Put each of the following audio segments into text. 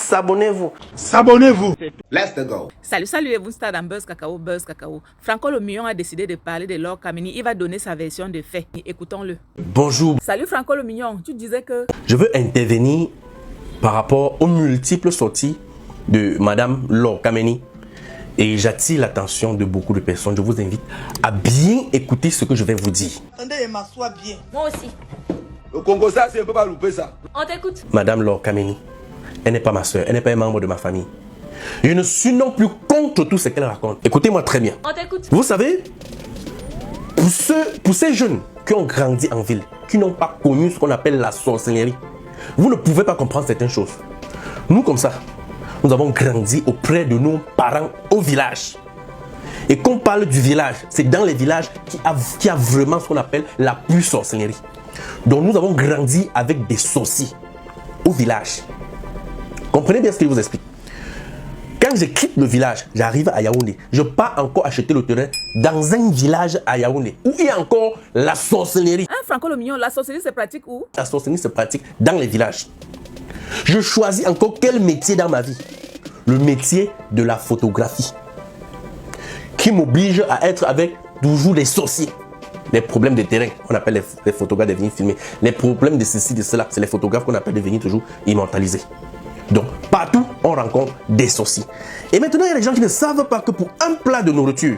s'abonnez-vous. S'abonnez-vous. Let's go. Salut, et vous stade dans Buzz Cacao. Franco Le Million a décidé de parler de Laure Kameni. Il va donner sa version de fait. Écoutons-le. Bonjour. Salut Franco Le Million, tu disais que... Je veux intervenir par rapport aux multiples sorties de Madame Laure Kameni. Et j'attire l'attention de beaucoup de personnes. Je vous invite à bien écouter ce que je vais vous dire. Attendez, je m'assois bien. Moi aussi. Le Congo, ça, c'est un peu pas louper ça. On t'écoute. Madame Laure Kameni, elle n'est pas ma soeur, elle n'est pas un membre de ma famille. Je ne suis non plus contre tout ce qu'elle raconte. Écoutez-moi très bien. On t'écoute. Vous savez, pour ces jeunes qui ont grandi en ville, qui n'ont pas connu ce qu'on appelle la sorcellerie, vous ne pouvez pas comprendre certaines choses. Nous, comme ça, nous avons grandi auprès de nos parents au village. Et quand on parle du village, c'est dans les villages qui a vraiment ce qu'on appelle la plus sorcellerie. Donc nous avons grandi avec des sorciers au village. Comprenez bien ce que je vous explique. Quand je quitte le village, j'arrive à Yaoundé. Je pars encore acheter le terrain dans un village à Yaoundé où il y a encore la sorcellerie. Hein, Franco Le Million, la sorcellerie se pratique où? La sorcellerie se pratique dans les villages. Je choisis encore quel métier dans ma vie? Le métier de la photographie. Qui m'oblige à être avec toujours des sorciers. Les problèmes de terrain, on appelle les photographes de venir filmer. Les problèmes de ceci, de cela, c'est les photographes qu'on appelle de venir toujours immortaliser. Donc, partout, on rencontre des sorciers. Et maintenant, il y a des gens qui ne savent pas que pour un plat de nourriture,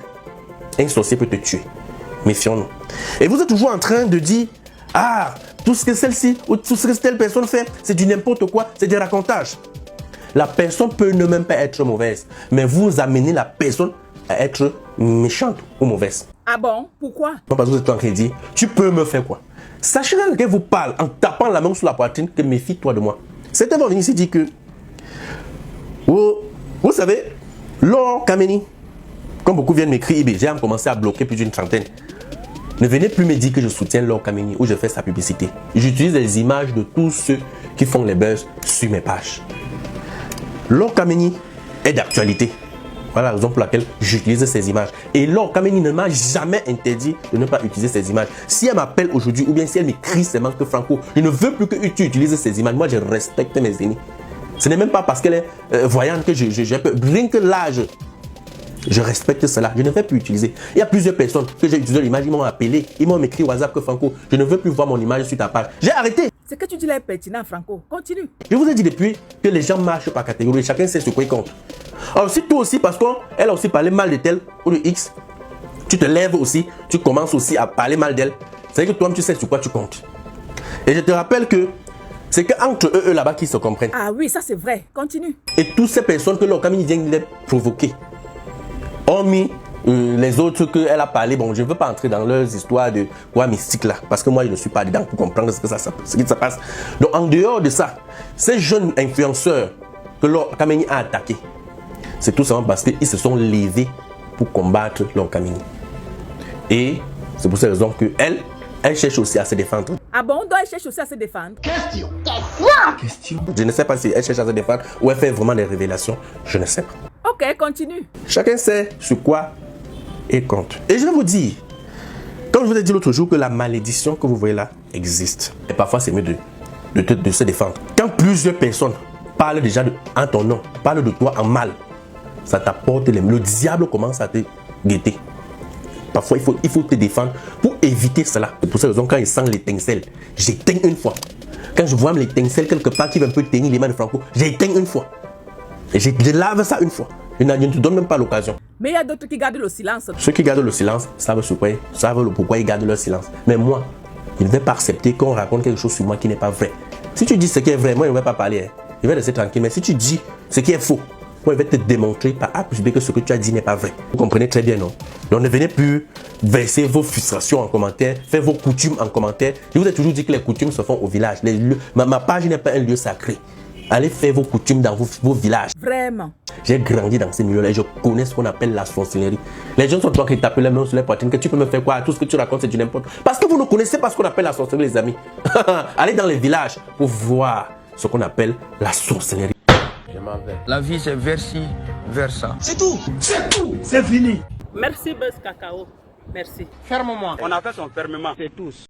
un sorcier peut te tuer. Méfions-nous. Et vous êtes toujours en train de dire, ah, tout ce que celle-ci ou tout ce que telle personne fait, c'est du n'importe quoi, c'est des racontages. La personne peut ne même pas être mauvaise, mais vous amenez la personne à être méchante ou mauvaise. Ah bon? Pourquoi? Non, parce que vous êtes en train de dire, tu peux me faire quoi? Sachez que quelqu'un vous parle en tapant la main sur la poitrine que méfie-toi de moi. Certains vont venir ici dire que, vous savez, Laure Kameni, comme beaucoup viennent m'écrire, j'ai commencé à bloquer plus d'une trentaine. Ne venez plus me dire que je soutiens Laure Kameni ou je fais sa publicité. J'utilise les images de tous ceux qui font les buzz sur mes pages. Laure Kameni est d'actualité. Voilà la raison pour laquelle j'utilise ces images. Et Laure Kameni ne m'a jamais interdit de ne pas utiliser ces images. Si elle m'appelle aujourd'hui ou bien si elle m'écrit seulement que Franco, je ne veux plus que tu utilises ces images. Moi, je respecte mes aînés. Ce n'est même pas parce qu'elle est voyante que j'ai peur. Rien que l'âge, je respecte cela. Je ne vais plus utiliser. Il y a plusieurs personnes que j'ai utilisé l'image. Ils m'ont appelé. Ils m'ont écrit au WhatsApp que Franco, je ne veux plus voir mon image sur ta page. J'ai arrêté. Ce que tu dis là est pertinent, Franco. Continue. Je vous ai dit depuis que les gens marchent par catégorie. Chacun sait ce qu'il compte. Alors si toi aussi, parce qu'elle a aussi parlé mal de tel ou de X, tu te lèves aussi, tu commences aussi à parler mal d'elle. C'est-à-dire que toi-même tu sais sur quoi tu comptes. Et je te rappelle que c'est qu'entre eux là-bas qu'ils se comprennent. Ah oui, ça c'est vrai. Continue. Et toutes ces personnes que Laure Kameni vient de les provoquer, hormis les autres qu'elle a parlé, bon, je ne veux pas entrer dans leurs histoires de quoi mystique là, parce que moi je ne suis pas dedans pour comprendre ce qui se passe. Donc en dehors de ça, ces jeunes influenceurs que Laure Kameni a attaqués, c'est tout simplement parce qu'ils se sont levés pour combattre Laure Kameni. Et c'est pour cette raison qu'elle cherche aussi à se défendre. Ah bon? Donc elle cherche aussi à se défendre? Question. Je ne sais pas si elle cherche à se défendre ou elle fait vraiment des révélations. Je ne sais pas. Ok, continue. Chacun sait sur quoi il compte. Et je vais vous dire, comme je vous ai dit l'autre jour, que la malédiction que vous voyez là existe. Et parfois c'est mieux de se défendre. Quand plusieurs personnes parlent déjà en ton nom, parlent de toi en mal, ça t'apporte les... Le diable commence à te guetter. Parfois, il faut te défendre pour éviter cela. C'est pour cette raison, quand il sent l'étincelle, j'éteins une fois. Quand je vois l'étincelle quelque part qui va un peu teigner les mains de Franco, j'éteins une fois. Et je lave ça une fois. Je ne te donne même pas l'occasion. Mais il y a d'autres qui gardent le silence. Ceux qui gardent le silence savent pourquoi ils gardent leur silence. Mais moi, je ne vais pas accepter qu'on raconte quelque chose sur moi qui n'est pas vrai. Si tu dis ce qui est vrai, moi je ne vais pas parler. Hein. Je vais rester tranquille. Mais si tu dis ce qui est faux, moi je vais te démontrer par A plus B que ce que tu as dit n'est pas vrai. Vous comprenez très bien, non? Donc ne venez plus verser vos frustrations en commentaire, faire vos coutumes en commentaire. Je vous ai toujours dit que les coutumes se font au village. Ma page n'est pas un lieu sacré. Allez faire vos coutumes dans vos villages. Vraiment. J'ai grandi dans ces milieux-là et je connais ce qu'on appelle la sorcellerie. Les gens sont toi qui tapent les mains sur les poitrines, que tu peux me faire quoi? Tout ce que tu racontes, c'est du n'importe. Parce que vous ne connaissez pas ce qu'on appelle la sorcellerie, les amis. Allez dans les villages pour voir ce qu'on appelle la sorcellerie. Je m'en vais. La vie, c'est vers-ci, vers ça. C'est tout. C'est tout. C'est fini. Merci Buzz Cacao. Merci. Ferme-moi. On a fait son fermement. C'est tous.